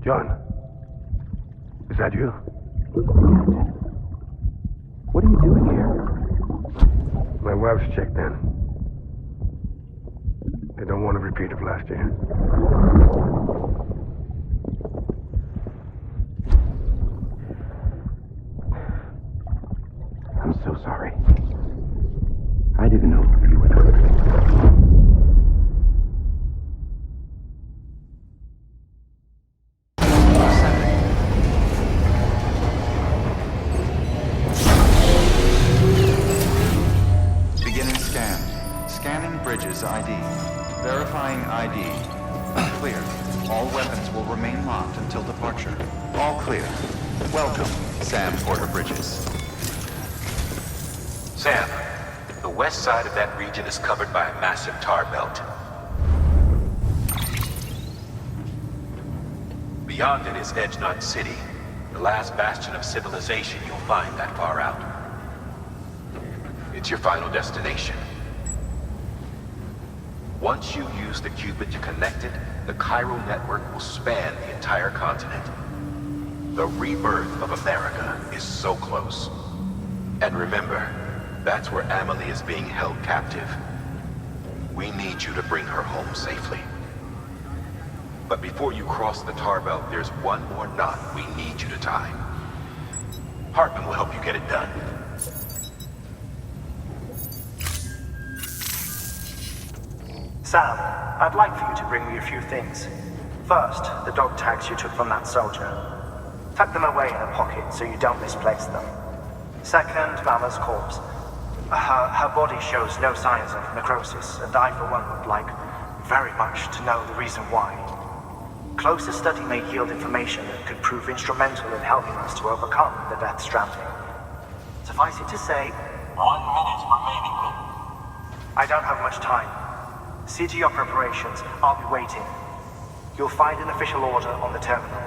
John, is that you? What are you doing here? My wife's checked in. They don't want a repeat of last year. I'm so sorry. I didn't know you were there. Beginning scan. Scanning bridges ID. Verifying ID. Clear. All weapons will remain locked until departure. All clear. Welcome, Sam Porter Bridges. Sam, the west side of that region is covered by a massive tar belt. Beyond it is Edgenut City, the last bastion of civilization you'll find that far out. It's your final destination. Once you use the qubit to connect it, the chiral network will span the entire continent. The rebirth of America is so close. And remember, that's where Amelie is being held captive. We need you to bring her home safely. But before you cross the tar belt, there's one more knot we need you to tie. Hartman will help you get it done. Sam, I'd like for you to bring me a few things. First, the dog tags you took from that soldier. Tuck them away in a pocket so you don't misplace them. Second, Mama's corpse. Her body shows no signs of necrosis, and I, for one, would like very much to know the reason why. Closer study may yield information that could prove instrumental in helping us to overcome the death stranding. Suffice it to say, 1 minute remaining. I don't have much time. See to your preparations. I'll be waiting. You'll find an official order on the terminal.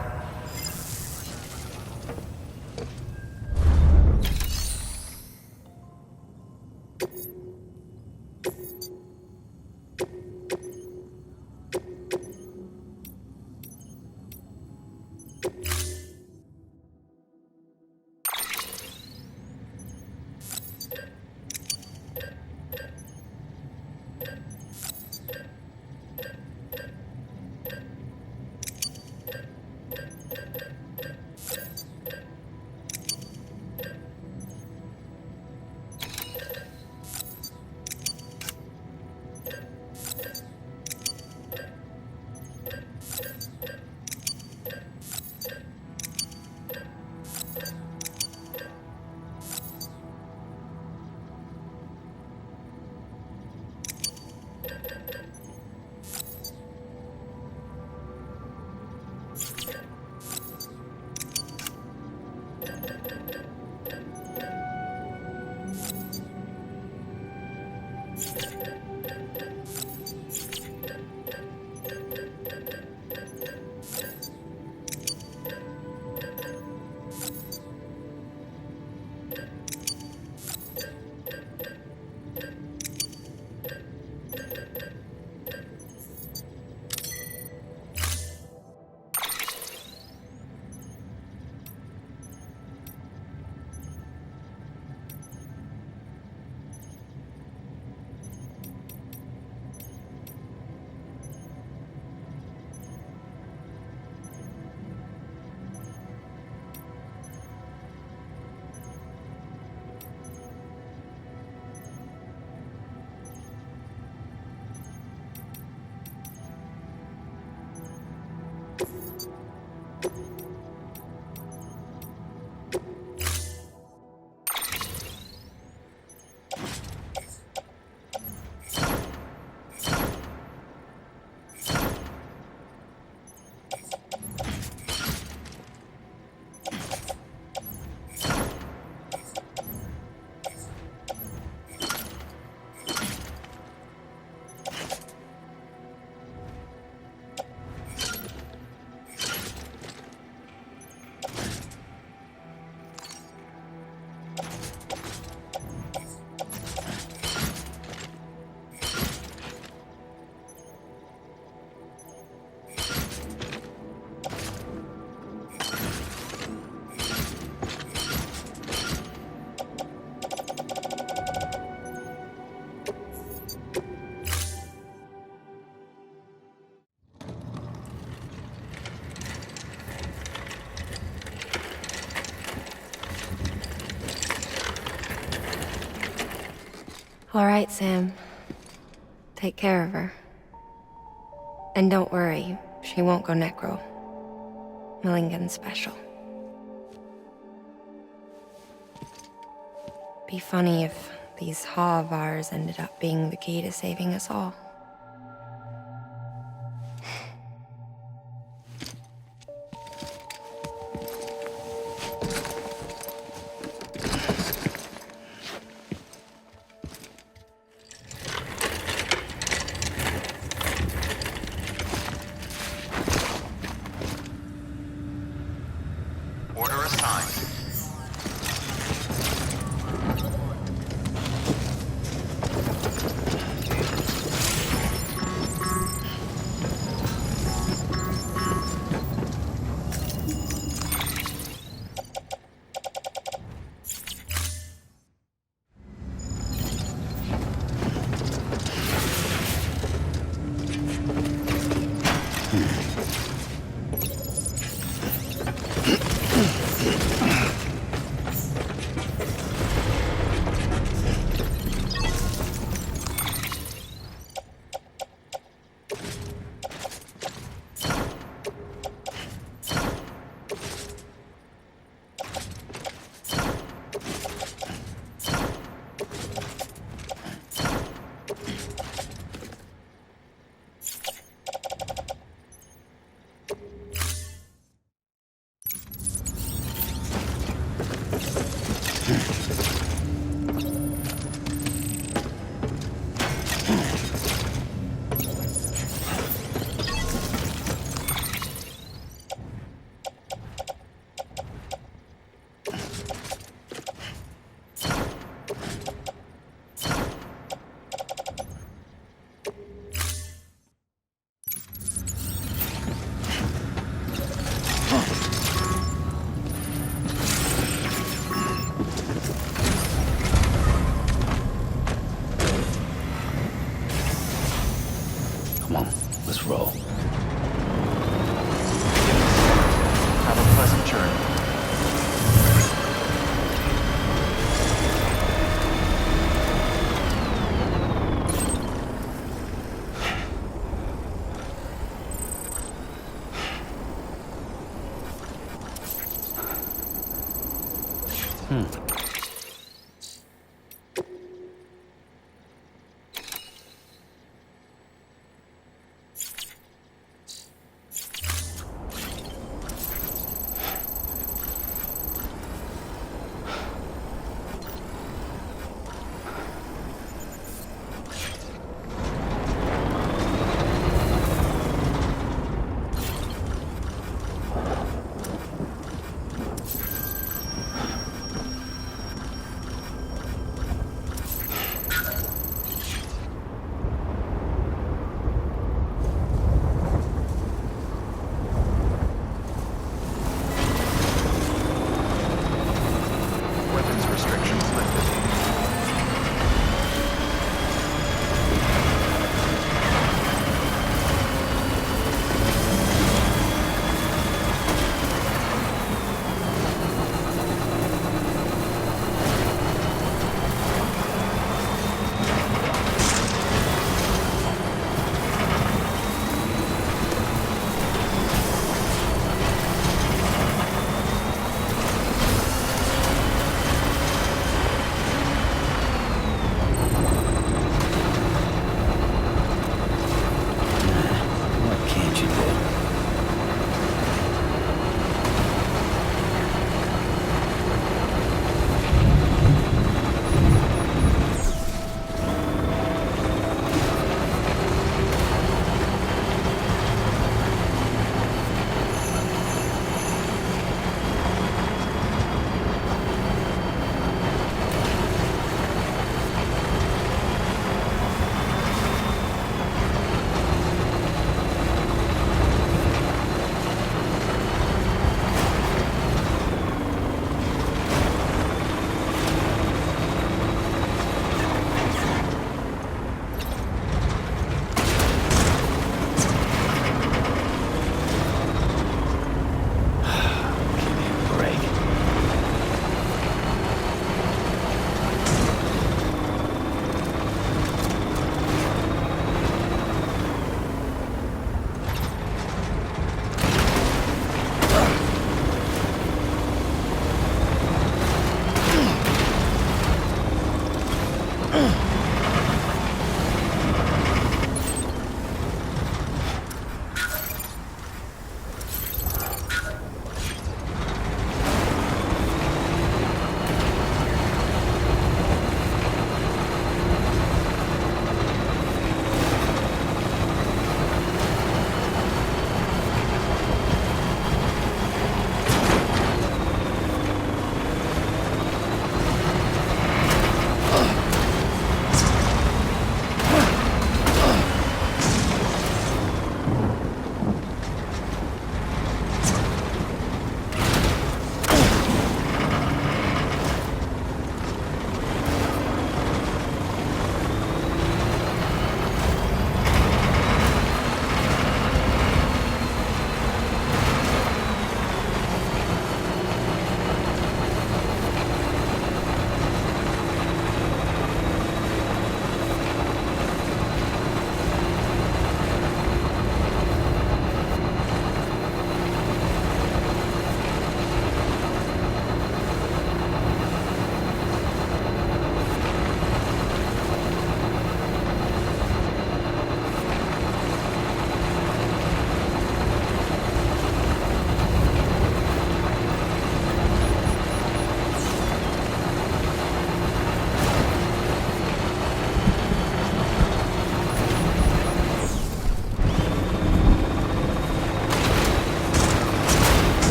All right, Sam. Take care of her. And don't worry, she won't go necro. Milligan's special. Be funny if these Ha of ours ended up being the key to saving us all. Order assigned. Come on, let's roll. Have a pleasant journey.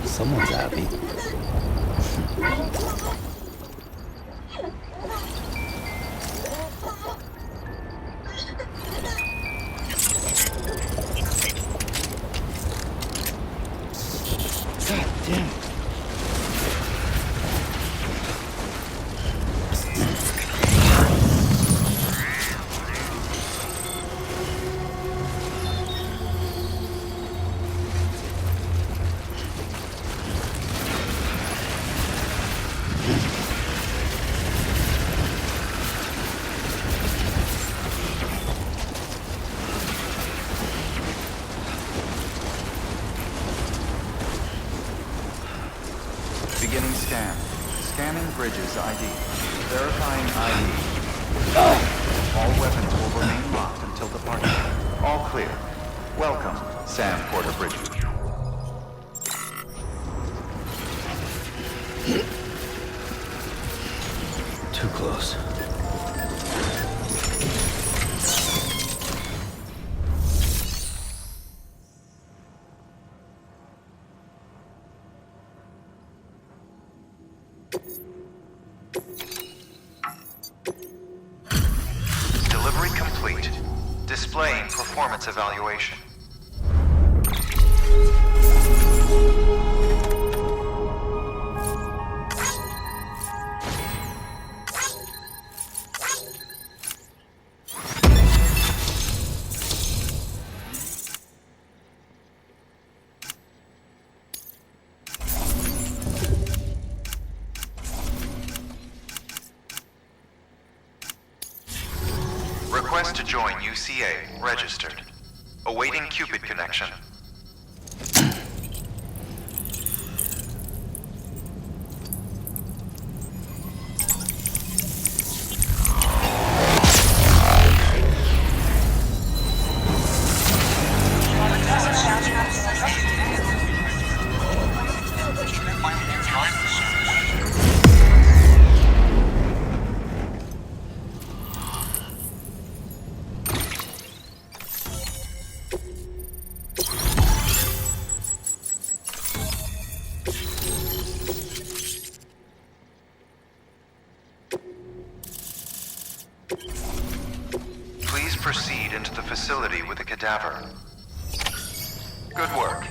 Someone's happy. God damn it. Beginning scan. Scanning bridges ID. Verifying ID. All weapons will remain locked until departure. All clear. Welcome, Sam Porter Bridges. Too close. Delivery complete. Displaying performance evaluation. Request to join UCA. Registered. Awaiting Cupid connection. Please proceed into the facility with the cadaver. Good work.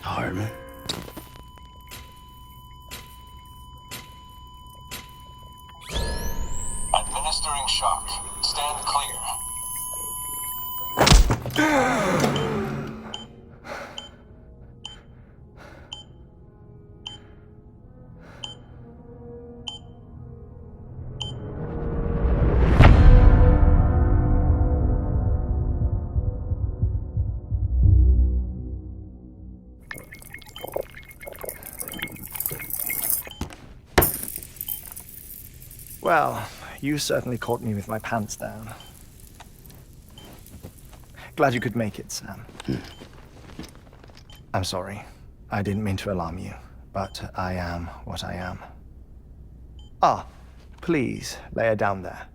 Harmon. Administering shock. Stand clear. Well, you certainly caught me with my pants down. Glad you could make it, Sam. I'm sorry. I didn't mean to alarm you, but I am what I am. Ah, please, lay her down there.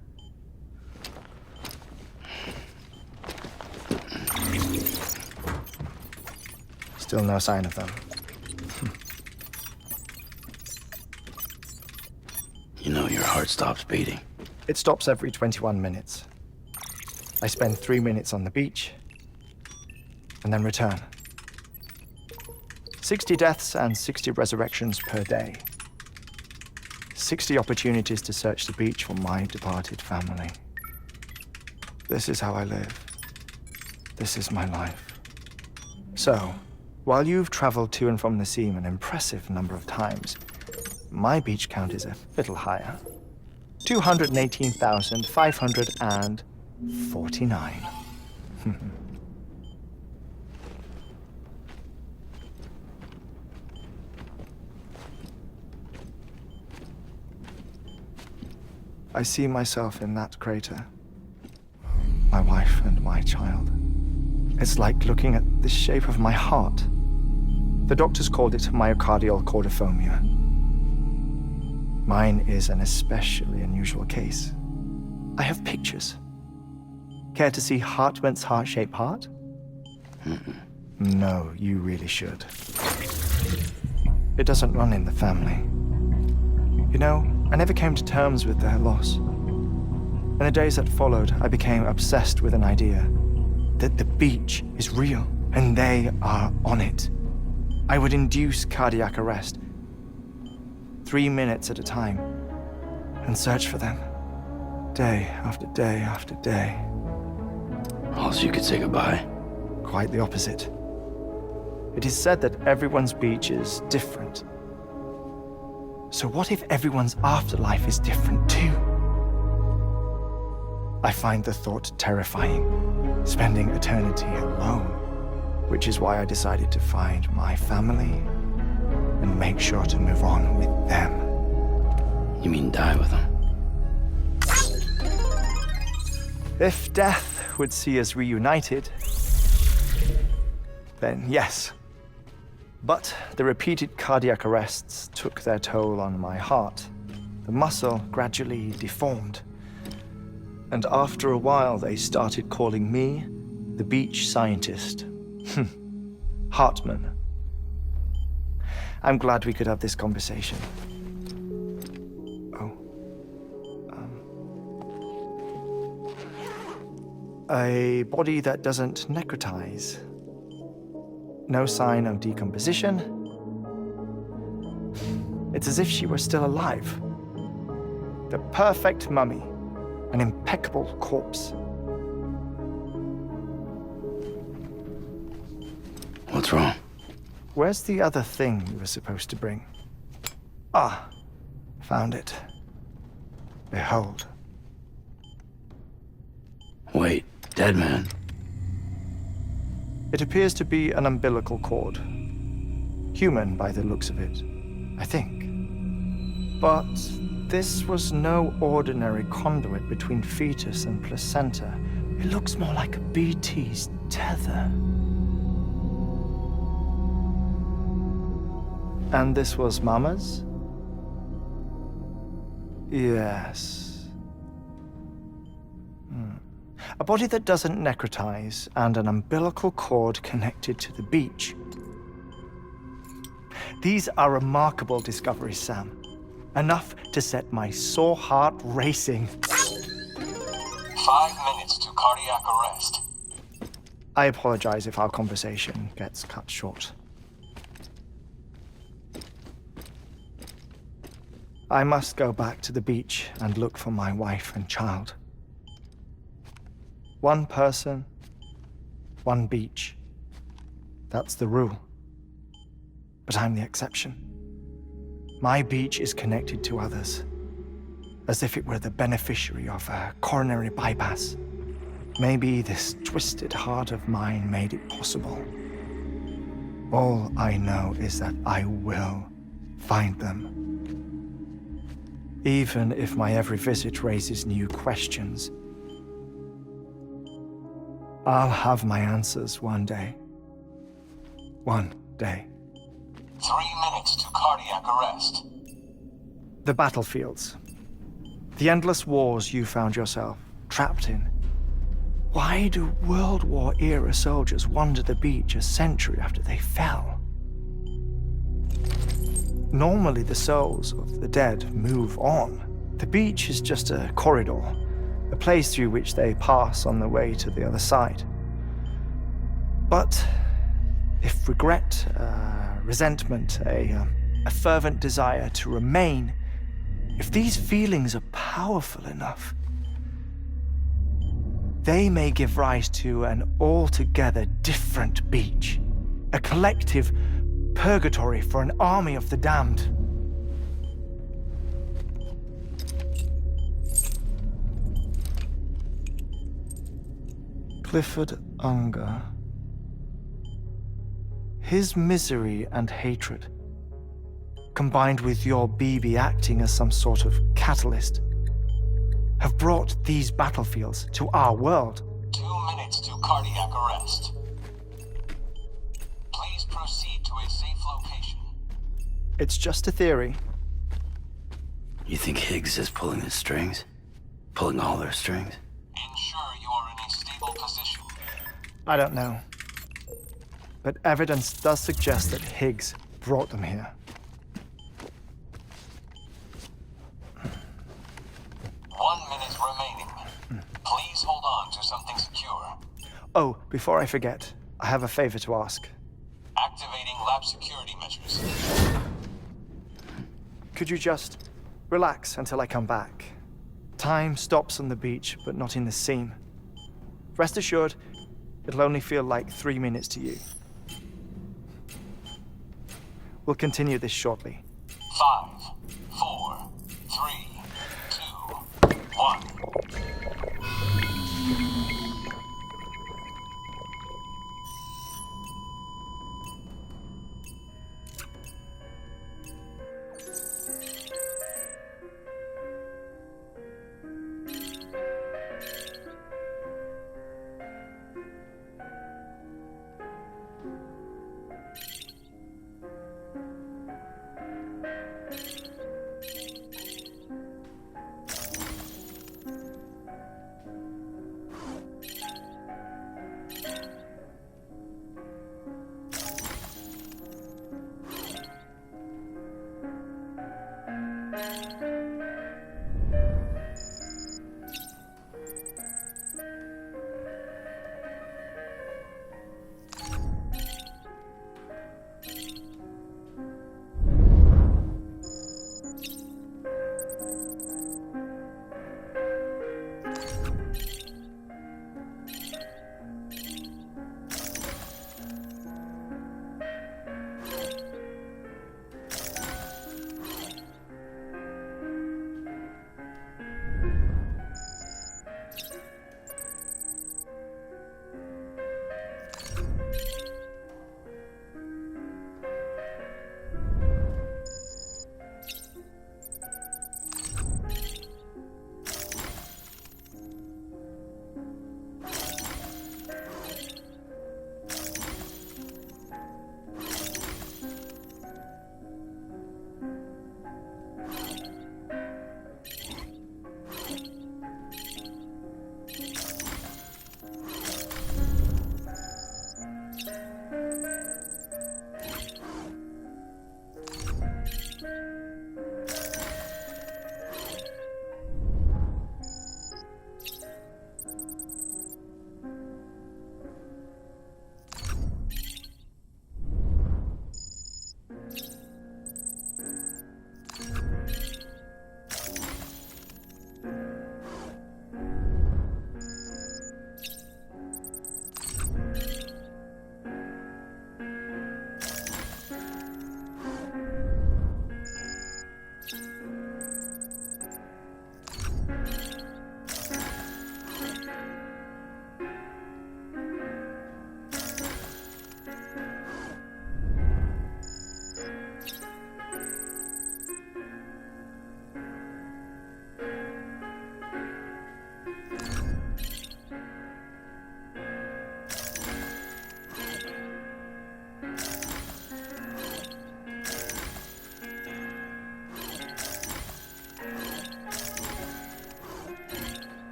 Still no sign of them. You know your heart stops beating. It stops every 21 minutes. I spend 3 minutes on the beach, and then return. 60 deaths and 60 resurrections per day. 60 opportunities to search the beach for my departed family. This is how I live. This is my life. So, while you've traveled to and from the sea an impressive number of times, my beach count is a little higher. 218,549. I see myself in that crater. My wife and my child. It's like looking at the shape of my heart. The doctors called it myocardial cordiformia. Mine is an especially unusual case. I have pictures. Care to see Hartmann's heart-shaped heart? No, you really should. It doesn't run in the family. You know, I never came to terms with their loss. In the days that followed, I became obsessed with an idea that the beach is real and they are on it. I would induce cardiac arrest, 3 minutes at a time, and search for them, day after day after day. Also, you could say goodbye. Quite the opposite. It is said that everyone's beach is different. So what if everyone's afterlife is different too? I find the thought terrifying, spending eternity alone, which is why I decided to find my family and make sure to move on with them. You mean die with them? If death would see us reunited, then yes. But the repeated cardiac arrests took their toll on my heart. The muscle gradually deformed. And after a while, they started calling me the beach scientist. Hartmann. I'm glad we could have this conversation. A body that doesn't necrotize. No sign of decomposition. It's as if she were still alive. The perfect mummy. An impeccable corpse. What's wrong? Where's the other thing you were supposed to bring? Ah, found it. Behold. Wait, dead man? It appears to be an umbilical cord. Human by the looks of it, I think. But this was no ordinary conduit between fetus and placenta. It looks more like a BT's tether. And this was Mama's? Yes. A body that doesn't necrotize and an umbilical cord connected to the beach. These are remarkable discoveries, Sam. Enough to set my sore heart racing. 5 minutes to cardiac arrest. I apologize if our conversation gets cut short. I must go back to the beach and look for my wife and child. One person, one beach. That's the rule. But I'm the exception. My beach is connected to others, as if it were the beneficiary of a coronary bypass. Maybe this twisted heart of mine made it possible. All I know is that I will find them. Even if my every visit raises new questions, I'll have my answers one day. One day. day. 3 minutes to cardiac arrest. The battlefields. The endless wars you found yourself trapped in. Why do World War era soldiers wander the beach a century after they fell? Normally the souls of the dead move on. The beach is just a corridor, a place through which they pass on the way to the other side. But if regret, resentment, a fervent desire to remain, if these feelings are powerful enough, they may give rise to an altogether different beach, a collective purgatory for an army of the damned. Clifford Unger. His misery and hatred, combined with your BB acting as some sort of catalyst, have brought these battlefields to our world. 2 minutes to cardiac arrest. Please proceed to a safe location. It's just a theory. You think Higgs is pulling the strings? Pulling all their strings? Ensure you are in a stable position. I don't know. But evidence does suggest that Higgs brought them here. 1 minute remaining. Please hold on to something secure. Oh, before I forget, I have a favor to ask. Activating lab security measures. Could you just relax until I come back? Time stops on the beach, but not in the scene. Rest assured, it'll only feel like 3 minutes to you. We'll continue this shortly. 5, 4, 3, 2, 1.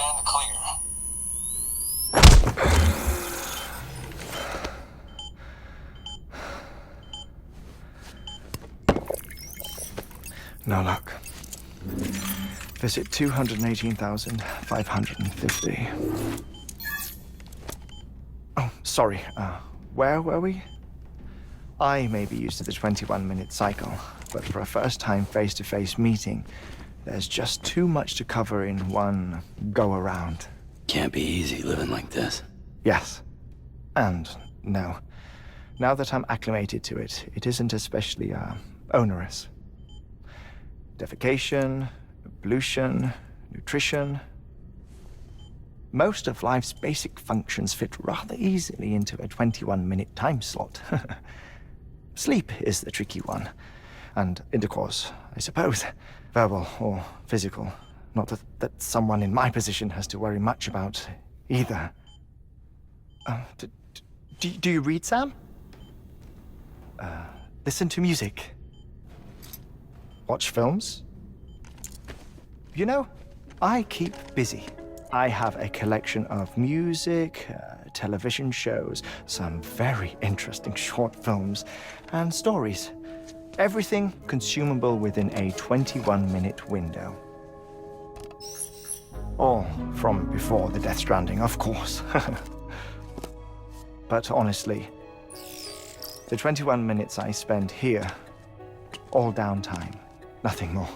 and clear. No luck. Visit 218,550. Oh, sorry. Where were we? I may be used to the 21-minute cycle, but for a first-time face-to-face meeting, there's just too much to cover in one go-around. Can't be easy living like this. Yes. And no. Now that I'm acclimated to it, it isn't especially, onerous. Defecation, ablution, nutrition. Most of life's basic functions fit rather easily into a 21-minute time slot. Sleep is the tricky one. And intercourse, I suppose. Verbal or physical. Not that someone in my position has to worry much about either. Do you read, Sam? Listen to music. Watch films? You know, I keep busy. I have a collection of music, television shows, some very interesting short films, and stories. Everything consumable within a 21-minute window. All from before the Death Stranding, of course. But honestly, the 21 minutes I spend here, all downtime, nothing more.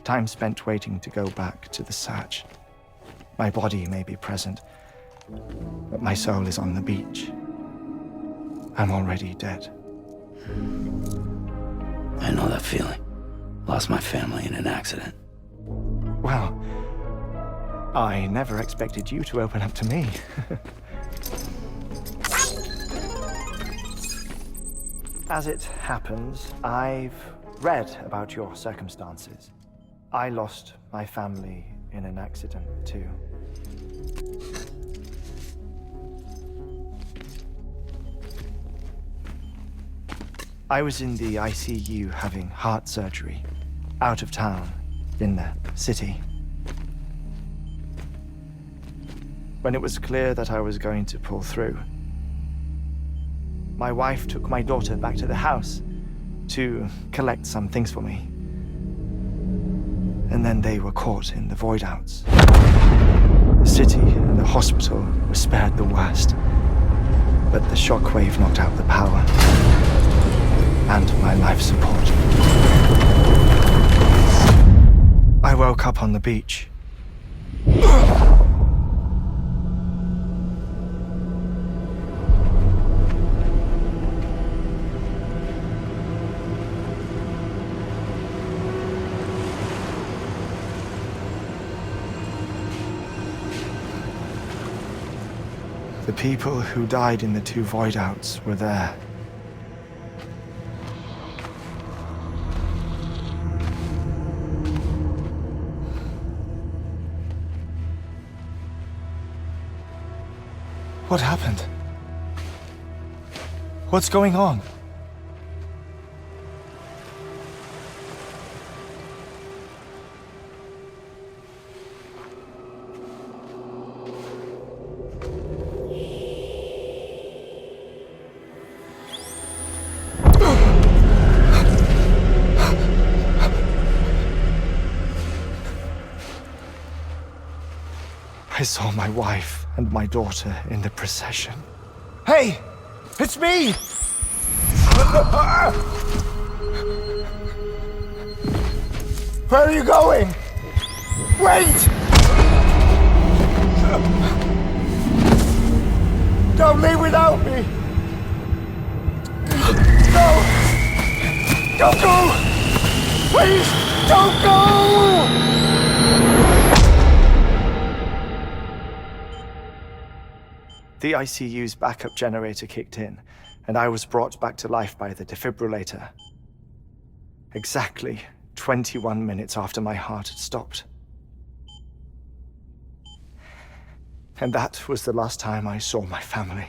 Time spent waiting to go back to the search. My body may be present, but my soul is on the beach. I'm already dead. I know that feeling. Lost my family in an accident. Well, I never expected you to open up to me. As it happens, I've read about your circumstances. I lost my family in an accident, too. I was in the ICU having heart surgery, out of town, in the city. When it was clear that I was going to pull through, my wife took my daughter back to the house to collect some things for me. And then they were caught in the void outs. The city and the hospital were spared the worst, but the shockwave knocked out the power and my life support. I woke up on the beach. The people who died in the two void outs were there. What happened? What's going on? I saw my wife and my daughter in the procession. Hey! It's me! Where are you going? Wait! Don't leave without me! No! Don't go! Please, don't go! The ICU's backup generator kicked in, and I was brought back to life by the defibrillator. Exactly 21 minutes after my heart had stopped. And that was the last time I saw my family.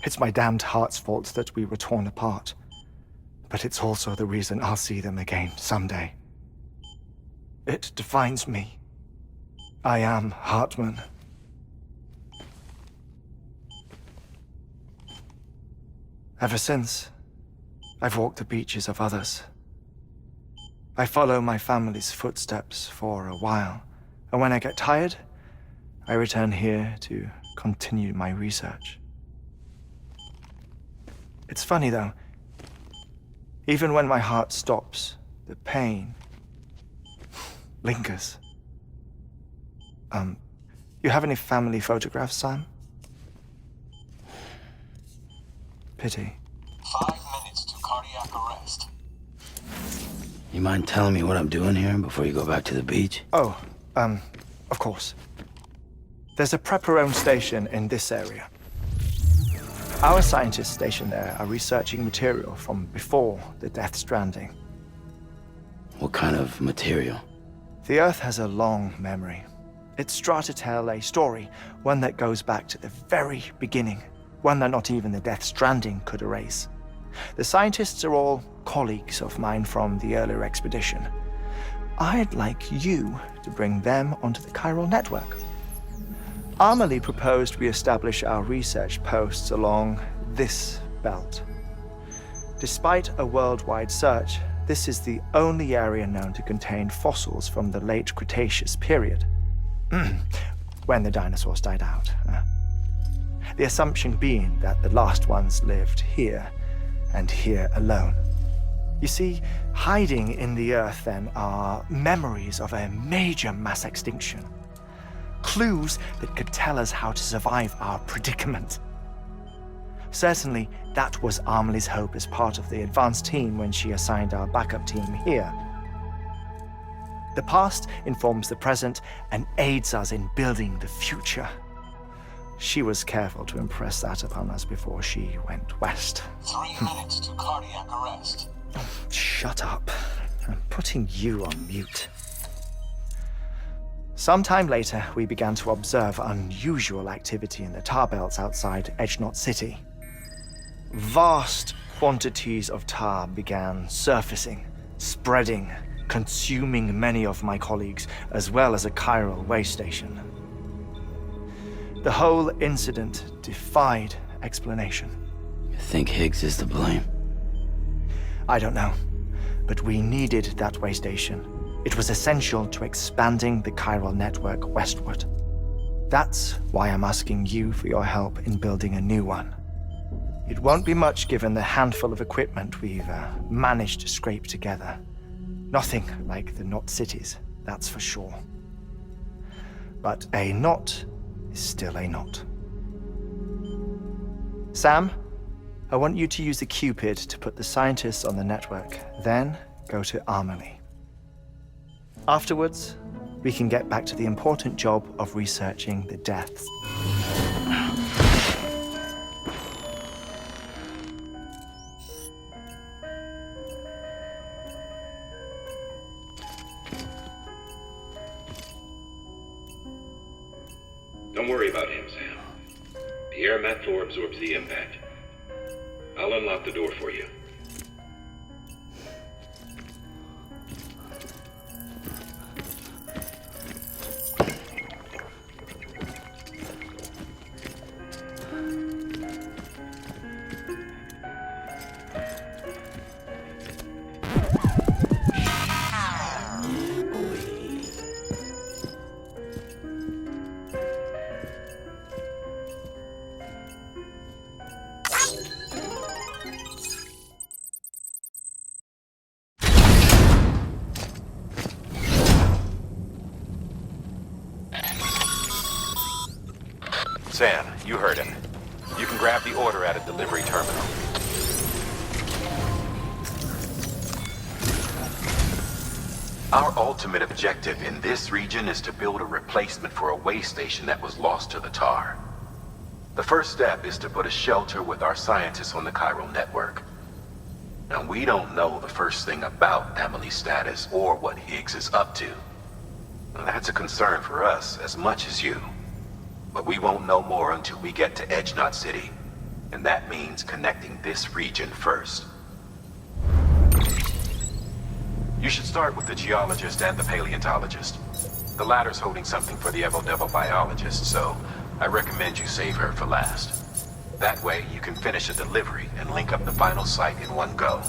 It's my damned heart's fault that we were torn apart, but it's also the reason I'll see them again someday. It defines me. I am Hartman. Ever since, I've walked the beaches of others. I follow my family's footsteps for a while, and when I get tired, I return here to continue my research. It's funny though, even when my heart stops, the pain lingers. You have any family photographs, Sam? Pity. 5 minutes to cardiac arrest. You mind telling me what I'm doing here before you go back to the beach? Oh, of course. There's a Prepperone station in this area. Our scientists stationed there are researching material from before the Death Stranding. What kind of material? The Earth has a long memory. It's trying to tell a story, one that goes back to the very beginning, one that not even the Death Stranding could erase. The scientists are all colleagues of mine from the earlier expedition. I'd like you to bring them onto the chiral network. Amelie proposed we establish our research posts along this belt. Despite a worldwide search, this is the only area known to contain fossils from the late Cretaceous period, when the dinosaurs died out. The assumption being that the last ones lived here, and here alone. You see, hiding in the Earth then are memories of a major mass extinction. Clues that could tell us how to survive our predicament. Certainly, that was Amelie's hope as part of the advanced team when she assigned our backup team here. The past informs the present and aids us in building the future. She was careful to impress that upon us before she went west. 3 minutes to cardiac arrest. Shut up. I'm putting you on mute. Sometime later, we began to observe unusual activity in the tar belts outside Edgenot City. Vast quantities of tar began surfacing, spreading, consuming many of my colleagues, as well as a chiral way station. The whole incident defied explanation. You think Higgs is to blame? I don't know, but we needed that way station. It was essential to expanding the chiral network westward. That's why I'm asking you for your help in building a new one. It won't be much given the handful of equipment we've managed to scrape together. Nothing like the knot cities, that's for sure. But a knot is still a knot. Sam, I want you to use the Cupid to put the scientists on the network, then go to Amelie. Afterwards, we can get back to the important job of researching the deaths. Don't worry about him, Sam. The air mat floor absorbs the impact. I'll unlock the door for you. Sam, you heard him. You can grab the order at a delivery terminal. Our ultimate objective in this region is to build a replacement for a way station that was lost to the tar. The first step is to put a shelter with our scientists on the chiral network. Now, we don't know the first thing about Amelie's status or what Higgs is up to. Now, that's a concern for us as much as you. But we won't know more until we get to Edgenot City. And that means connecting this region first. You should start with the geologist and the paleontologist. The latter's holding something for the Evil Devil biologist, so I recommend you save her for last. That way, you can finish a delivery and link up the final site in one go.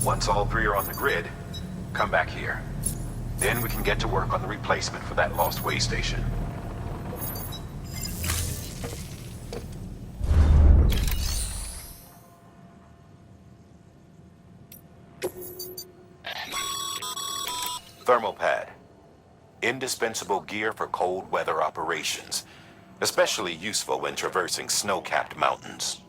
Once all three are on the grid, come back here. Then we can get to work on the replacement for that lost way station. Thermal pad. Indispensable gear for cold weather operations. Especially useful when traversing snow-capped mountains.